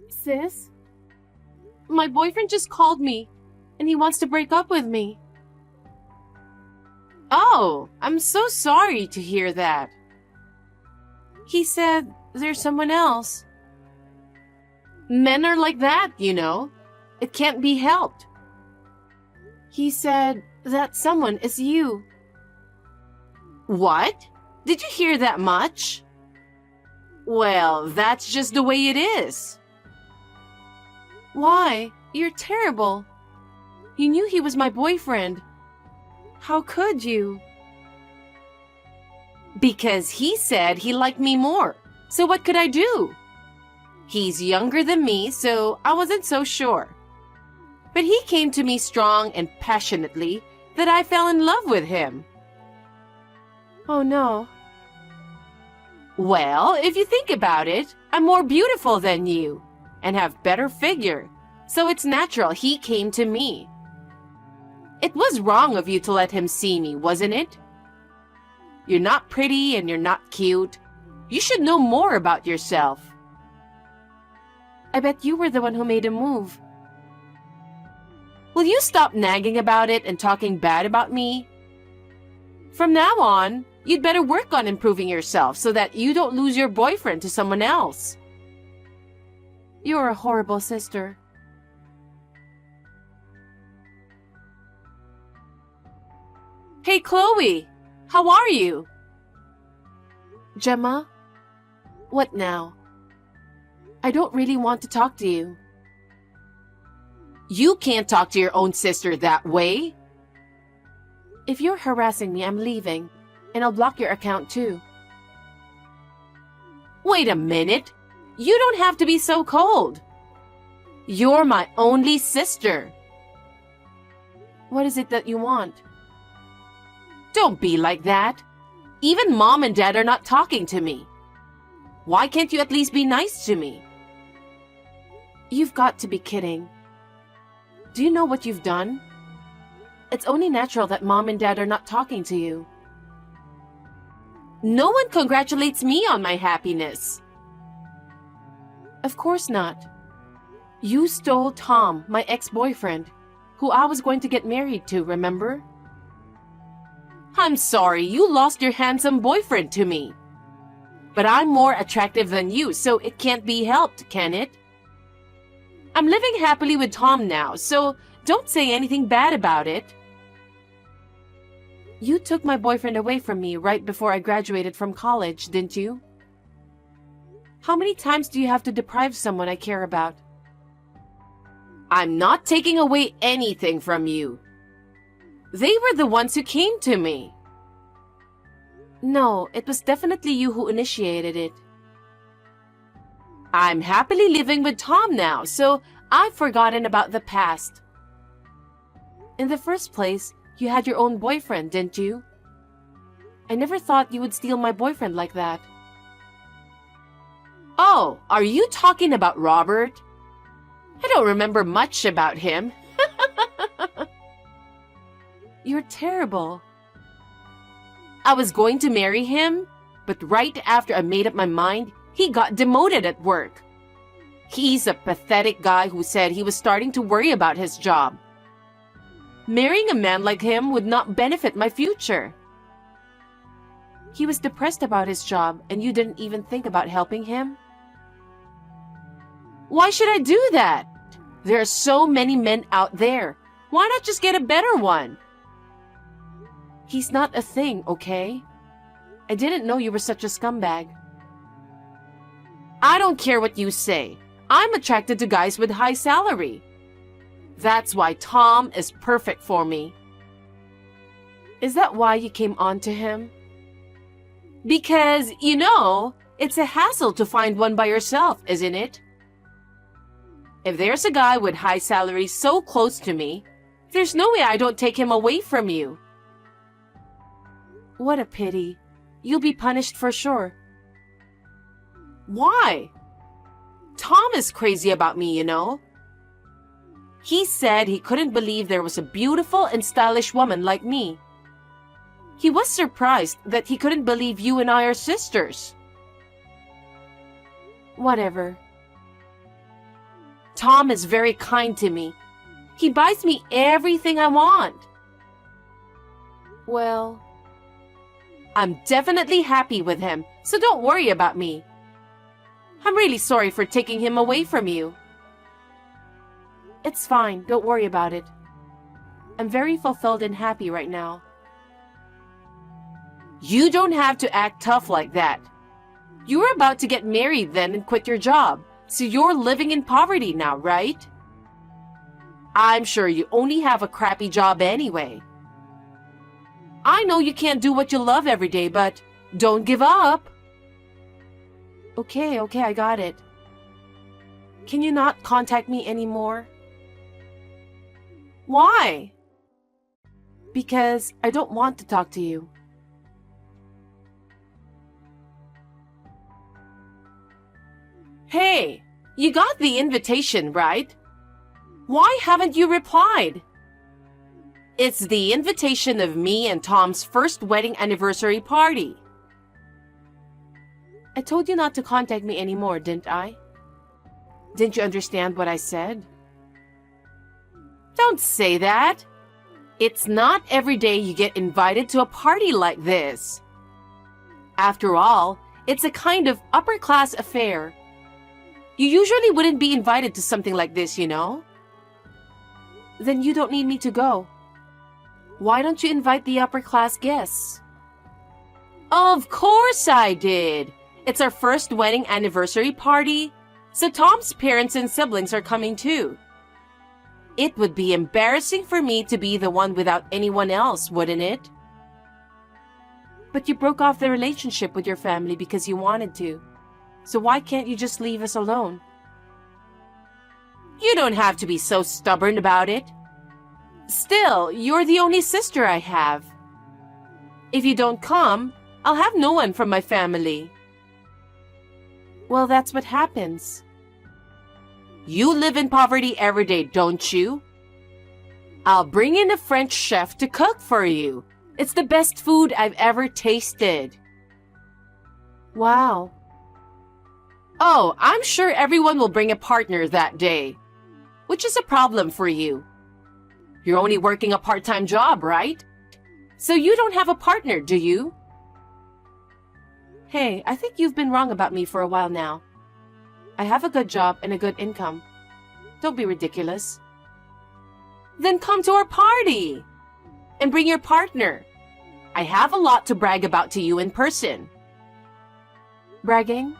Sis, my boyfriend just called me and he wants to break up with me. Oh, I'm so sorry to hear that. He said there's someone else. Men are like that, you know. It can't be helped. He said that someone is you. What? Did you hear that much? Well, that's just the way it is. Why? You're terrible. You knew he was my boyfriend. How could you? Because he said he liked me more. So what could I do? He's younger than me, so I wasn't so sure. But he came to me strong and passionately that I fell in love with him. Oh no. Well, if you think about it, I'm more beautiful than you and have better figure, so it's natural he came to me. It was wrong of you to let him see me, wasn't it? You're not pretty and you're not cute. You should know more about yourself. I bet you were the one who made him move. Will you stop nagging about it and talking bad about me? From now on, you'd better work on improving yourself so that you don't lose your boyfriend to someone else. You're a horrible sister. Hey, Chloe, how are you? Gemma? What now? I don't really want to talk to you. You can't talk to your own sister that way. If you're harassing me, I'm leaving, and I'll block your account too. Wait a minute. You don't have to be so cold. You're my only sister. What is it that you want? Don't be like that. Even Mom and Dad are not talking to me. Why can't you at least be nice to me? You've got to be kidding. Do you know what you've done? It's only natural that Mom and Dad are not talking to you. No one congratulates me on my happiness. Of course not. You stole Tom, my ex-boyfriend, who I was going to get married to, remember? I'm sorry you lost your handsome boyfriend to me. But I'm more attractive than you, so it can't be helped, can it? I'm living happily with Tom now, so don't say anything bad about it. You took my boyfriend away from me right before I graduated from college, didn't you? How many times do you have to deprive someone I care about? I'm not taking away anything from you. They were the ones who came to me. No, it was definitely you who initiated it. I'm happily living with Tom now, so I've forgotten about the past. In the first place, you had your own boyfriend, didn't you? I never thought you would steal my boyfriend like that. Oh, are you talking about Robert? I don't remember much about him. You're terrible. I was going to marry him, but right after I made up my mind, he got demoted at work. He's a pathetic guy who said he was starting to worry about his job. Marrying a man like him would not benefit my future. He was depressed about his job and you didn't even think about helping him? Why should I do that? There are so many men out there. Why not just get a better one? He's not a thing, okay? I didn't know you were such a scumbag. I don't care what you say. I'm attracted to guys with high salary. That's why Tom is perfect for me. Is that why you came on to him? Because, it's a hassle to find one by yourself, isn't it? If there's a guy with high salary so close to me, there's no way I don't take him away from you. What a pity. You'll be punished for sure. Why? Tom is crazy about me, He said he couldn't believe there was a beautiful and stylish woman like me. He was surprised that he couldn't believe you and I are sisters. Whatever. Tom is very kind to me. He buys me everything I want. Well, I'm definitely happy with him, so don't worry about me. I'm really sorry for taking him away from you. it's fine. Don't worry about it. I'm very fulfilled and happy right now. You don't have to act tough like that. You were about to get married then and quit your job, so you're living in poverty now, right? I'm sure you only have a crappy job anyway. I know you can't do what you love every day, but don't give up. Okay, I got it. Can you not contact me anymore? Why? Because I don't want to talk to you. Hey, you got the invitation, right? Why haven't you replied? It's the invitation of me and Tom's first wedding anniversary party. I told you not to contact me anymore, didn't I? Didn't you understand what I said? Don't say that. It's not every day you get invited to a party like this. After all, it's a kind of upper-class affair. You usually wouldn't be invited to something like this, you know? Then you don't need me to go. Why don't you invite the upper-class guests? Of course I did. It's our first wedding anniversary party, so Tom's parents and siblings are coming too. It would be embarrassing for me to be the one without anyone else, wouldn't it? But you broke off the relationship with your family because you wanted to. So why can't you just leave us alone? You don't have to be so stubborn about it. Still, you're the only sister I have. If you don't come, I'll have no one from my family. Well, that's what happens. You live in poverty every day, don't you? I'll bring in a French chef to cook for you. It's the best food I've ever tasted. Wow. Oh, I'm sure everyone will bring a partner that day, which is a problem for you. You're only working a part-time job, right? So you don't have a partner, do you? Hey, I think you've been wrong about me for a while now. I have a good job and a good income. Don't be ridiculous. Then come to our party and bring your partner. I have a lot to brag about to you in person. Bragging?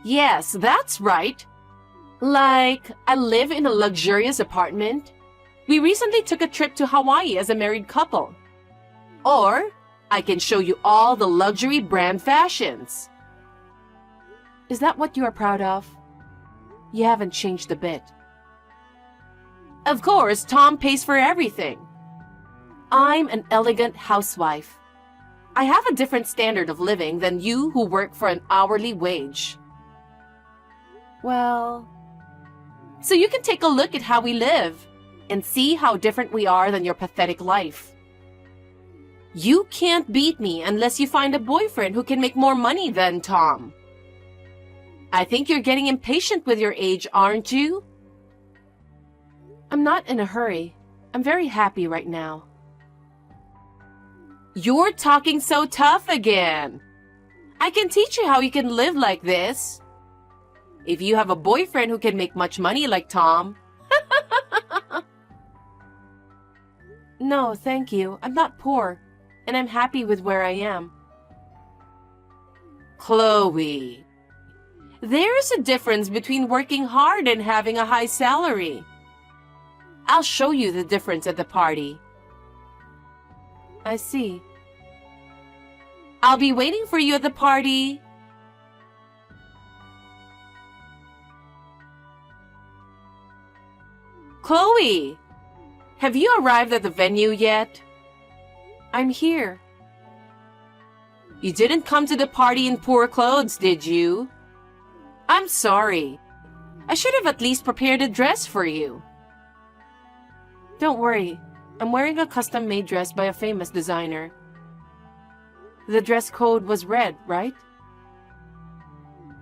Yes, that's right. Like, I live in a luxurious apartment. We recently took a trip to Hawaii as a married couple. Or, I can show you all the luxury brand fashions. Is that what you are proud of? You haven't changed a bit. Of course, Tom pays for everything. I'm an elegant housewife. I have a different standard of living than you who work for an hourly wage. Well, so you can take a look at how we live and see how different we are than your pathetic life. You can't beat me unless you find a boyfriend who can make more money than Tom. I think you're getting impatient with your age, aren't you? I'm not in a hurry. I'm very happy right now. You're talking so tough again. I can teach you how you can live like this. If you have a boyfriend who can make much money like Tom. No, thank you. I'm not poor, and I'm happy with where I am. Chloe, there's a difference between working hard and having a high salary. I'll show you the difference at the party. I see. I'll be waiting for you at the party. Chloe, have you arrived at the venue yet? I'm here. You didn't come to the party in poor clothes, did you? I'm sorry. I should have at least prepared a dress for you. Don't worry. I'm wearing a custom-made dress by a famous designer. The dress code was red, right?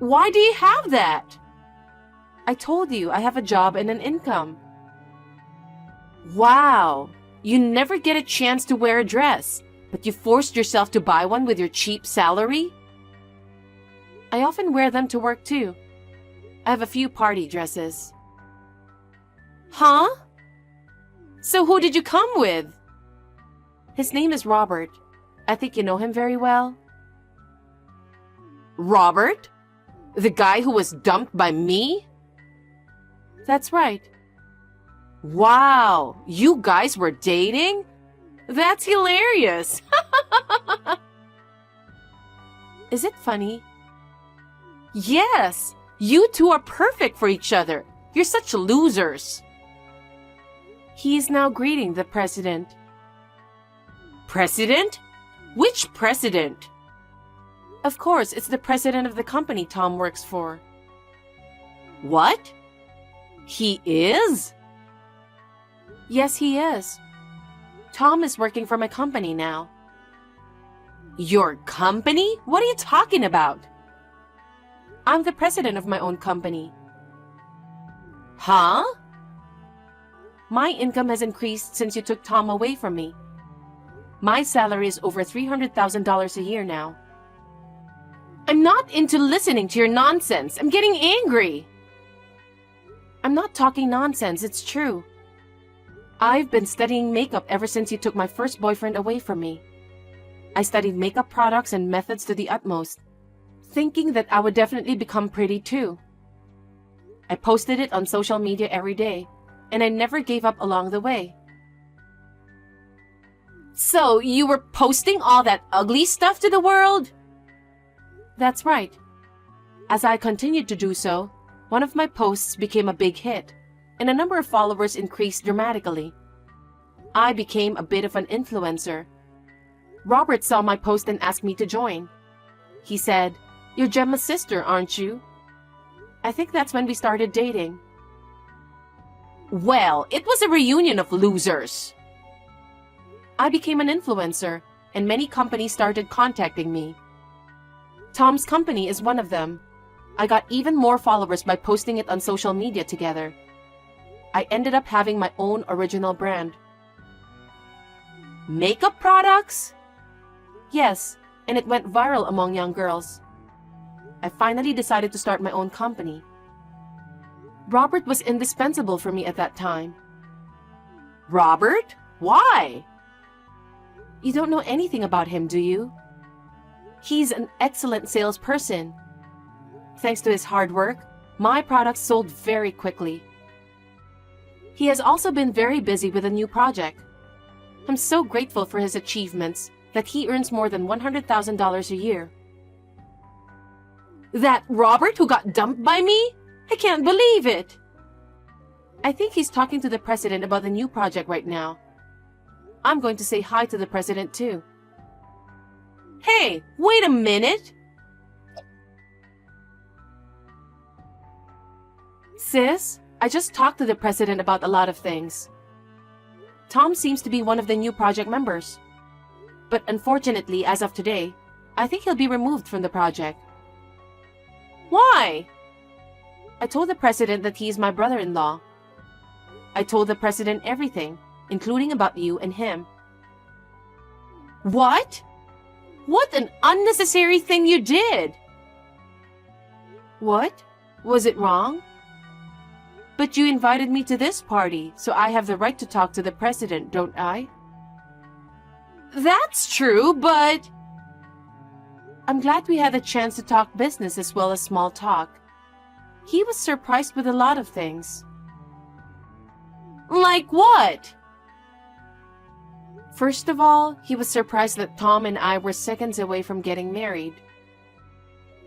Why do you have that? I told you I have a job and an income. Wow, you never get a chance to wear a dress, but you forced yourself to buy one with your cheap salary? I often wear them to work too. I have a few party dresses. Huh? So who did you come with? His name is Robert. I think you know him very well. Robert? The guy who was dumped by me? That's right. Wow, you guys were dating? That's hilarious. Is it funny? Yes, you two are perfect for each other. You're such losers. He is now greeting the president. President? Which president? Of course, it's the president of the company Tom works for. What? He is? Yes, he is. Tom is working for my company now. Your company? What are you talking about? I'm the president of my own company. Huh? My income has increased since you took Tom away from me. My salary is over $300,000 a year now. I'm not into listening to your nonsense. I'm getting angry. I'm not talking nonsense, it's true. I've been studying makeup ever since you took my first boyfriend away from me. I studied makeup products and methods to the utmost, thinking that I would definitely become pretty too. I posted it on social media every day, and I never gave up along the way. So, you were posting all that ugly stuff to the world? That's right. As I continued to do so, one of my posts became a big hit, and a number of followers increased dramatically. I became a bit of an influencer. Robert saw my post and asked me to join. He said, "You're Gemma's sister, aren't you?" I think that's when we started dating. Well, it was a reunion of losers. I became an influencer, and many companies started contacting me. Tom's company is one of them. I got even more followers by posting it on social media together. I ended up having my own original brand. Makeup products? Yes, and it went viral among young girls. I finally decided to start my own company. Robert was indispensable for me at that time. Robert? Why? You don't know anything about him, do you? He's an excellent salesperson. Thanks to his hard work, my products sold very quickly. He has also been very busy with a new project. I'm so grateful for his achievements that he earns more than $100,000 a year. That Robert who got dumped by me? I can't believe it. I think he's talking to the president about the new project right now. I'm going to say hi to the president too. Hey, wait a minute. Sis, I just talked to the president about a lot of things. Tom seems to be one of the new project members. But unfortunately, as of today, I think he'll be removed from the project. Why? I told the president that he's my brother-in-law. I told the president everything, including about you and him. What? What an unnecessary thing you did! What? Was it wrong? But you invited me to this party, so I have the right to talk to the president, don't I? That's true, but... I'm glad we had a chance to talk business as well as small talk. He was surprised with a lot of things. Like what? First of all, he was surprised that Tom and I were seconds away from getting married.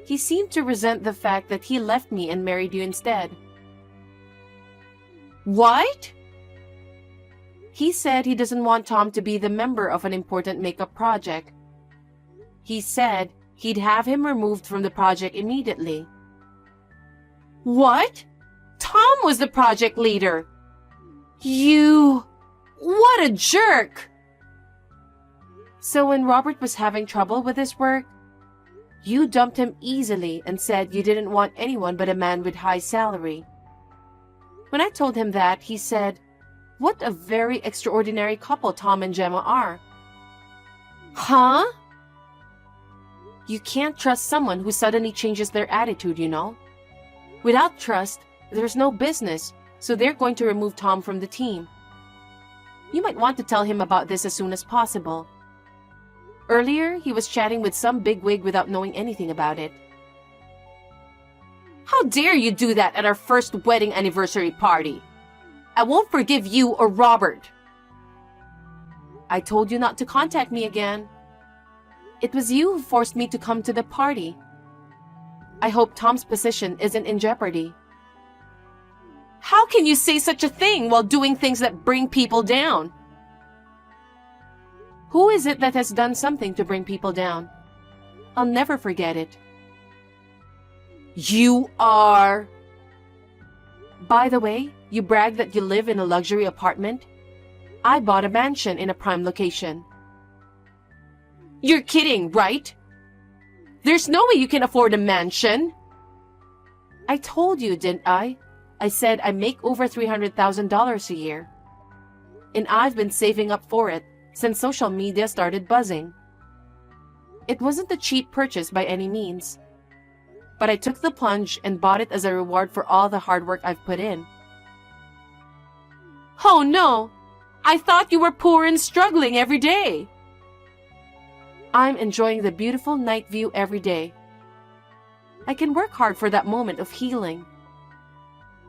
He seemed to resent the fact that he left me and married you instead. What? He said he doesn't want Tom to be the member of an important makeup project. He said he'd have him removed from the project immediately. What? Tom was the project leader. You... What a jerk! So when Robert was having trouble with his work, you dumped him easily and said you didn't want anyone but a man with high salary. When I told him that, he said, "What a very extraordinary couple Tom and Gemma are." Huh? You can't trust someone who suddenly changes their attitude, you know. Without trust, there's no business, so they're going to remove Tom from the team. You might want to tell him about this as soon as possible. Earlier, he was chatting with some bigwig without knowing anything about it. How dare you do that at our first wedding anniversary party? I won't forgive you or Robert. I told you not to contact me again. It was you who forced me to come to the party. I hope Tom's position isn't in jeopardy. How can you say such a thing while doing things that bring people down? Who is it that has done something to bring people down? I'll never forget it. You are... By the way, you brag that you live in a luxury apartment. I bought a mansion in a prime location. You're kidding, right? There's no way you can afford a mansion. I told you, didn't I? I said I make over $300,000 a year. And I've been saving up for it since social media started buzzing. It wasn't a cheap purchase by any means. But I took the plunge and bought it as a reward for all the hard work I've put in. Oh no! I thought you were poor and struggling every day. I'm enjoying the beautiful night view every day. I can work hard for that moment of healing.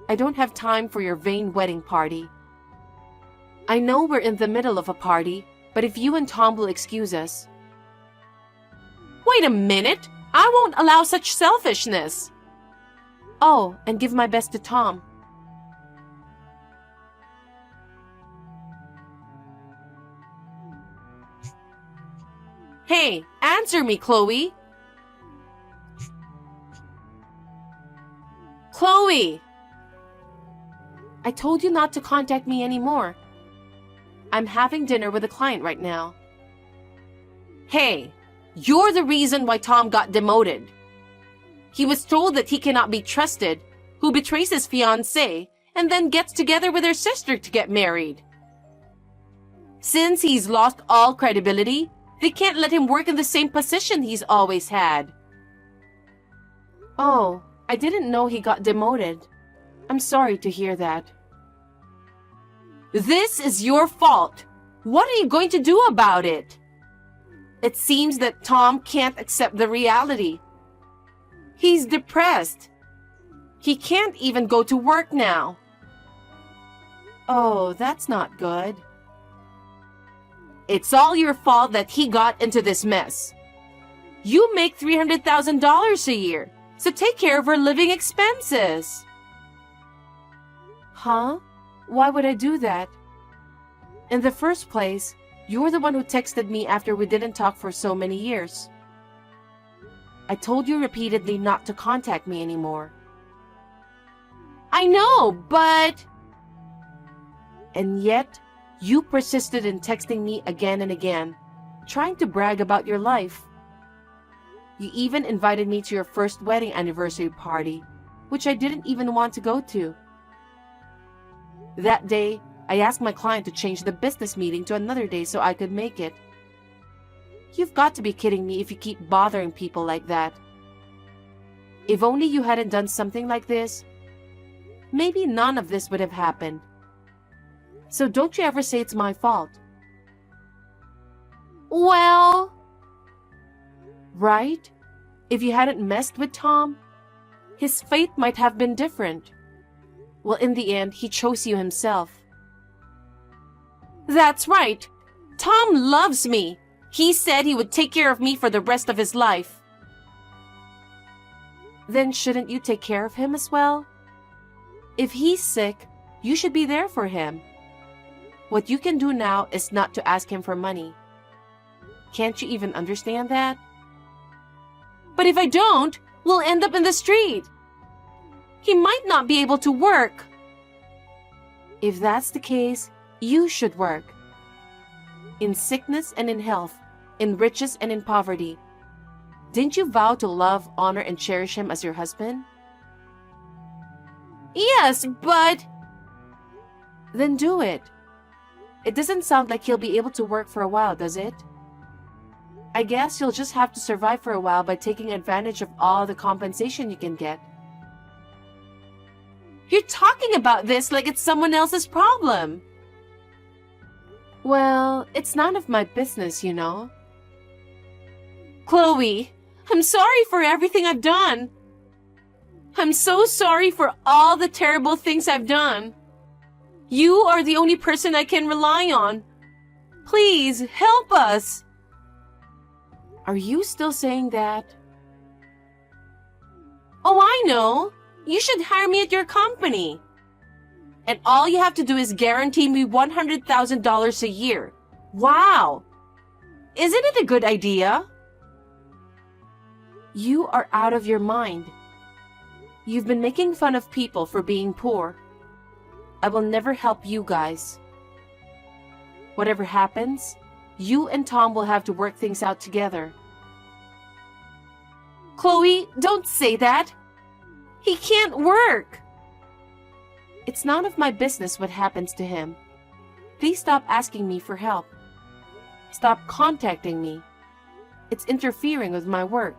I don't have time for your vain wedding party. I know we're in the middle of a party, but if you and Tom will excuse us... Wait a minute! I won't allow such selfishness. Oh, and give my best to Tom. Hey, answer me, Chloe. Chloe! I told you not to contact me anymore. I'm having dinner with a client right now. Hey, you're the reason why Tom got demoted. He was told that he cannot be trusted, who betrays his fiancée and then gets together with her sister to get married. Since he's lost all credibility, they can't let him work in the same position he's always had. Oh, I didn't know he got demoted. I'm sorry to hear that. This is your fault. What are you going to do about it? It seems that Tom can't accept the reality. He's depressed. He can't even go to work now. Oh, that's not good. It's all your fault that he got into this mess. You make $300,000 a year, so take care of our living expenses. Huh? Why would I do that? In the first place, you're the one who texted me after we didn't talk for so many years. I told you repeatedly not to contact me anymore. I know, but... And yet, you persisted in texting me again and again, trying to brag about your life. You even invited me to your first wedding anniversary party, which I didn't even want to go to. That day, I asked my client to change the business meeting to another day so I could make it. You've got to be kidding me if you keep bothering people like that. If only you hadn't done something like this, maybe none of this would have happened. So don't you ever say it's my fault. Well... Right? If you hadn't messed with Tom, his fate might have been different. Well, in the end, he chose you himself. That's right. Tom loves me. He said he would take care of me for the rest of his life. Then shouldn't you take care of him as well? If he's sick, you should be there for him. What you can do now is not to ask him for money. Can't you even understand that? But if I don't, we'll end up in the street. He might not be able to work. If that's the case, you should work. In sickness and in health, in riches and in poverty. Didn't you vow to love, honor, and cherish him as your husband? Yes, but... Then do it. It doesn't sound like he'll be able to work for a while, does it? I guess you'll just have to survive for a while by taking advantage of all the compensation you can get. You're talking about this like it's someone else's problem. Well, it's none of my business, you know. Chloe, I'm sorry for everything I've done. I'm so sorry for all the terrible things I've done. You are the only person I can rely on. Please, help us. Are you still saying that? Oh, I know. You should hire me at your company. And all you have to do is guarantee me $100,000 a year. Wow! Isn't it a good idea? You are out of your mind. You've been making fun of people for being poor. I will never help you guys. Whatever happens, you and Tom will have to work things out together. Chloe, don't say that. He can't work. It's none of my business what happens to him. Please stop asking me for help. Stop contacting me. It's interfering with my work.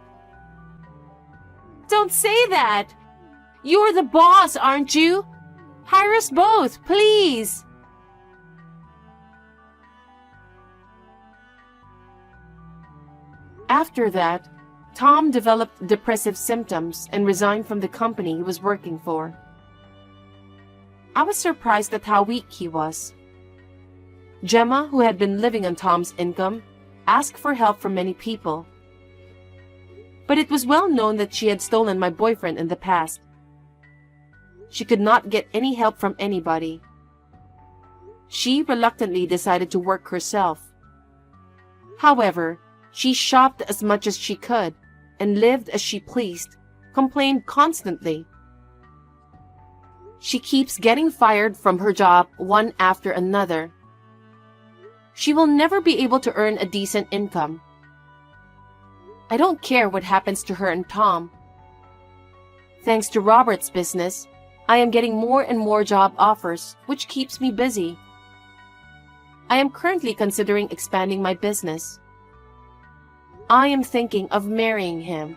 Don't say that. You're the boss, aren't you? Hire us both, please. After that, Tom developed depressive symptoms and resigned from the company he was working for. I was surprised at how weak he was. Gemma, who had been living on Tom's income, asked for help from many people. But it was well known that she had stolen my boyfriend in the past. She could not get any help from anybody. She reluctantly decided to work herself. However, she shopped as much as she could and lived as she pleased, complained constantly. She keeps getting fired from her job one after another. She will never be able to earn a decent income. I don't care what happens to her and Tom. Thanks to Robert's business, I am getting more and more job offers, which keeps me busy. I am currently considering expanding my business. I am thinking of marrying him.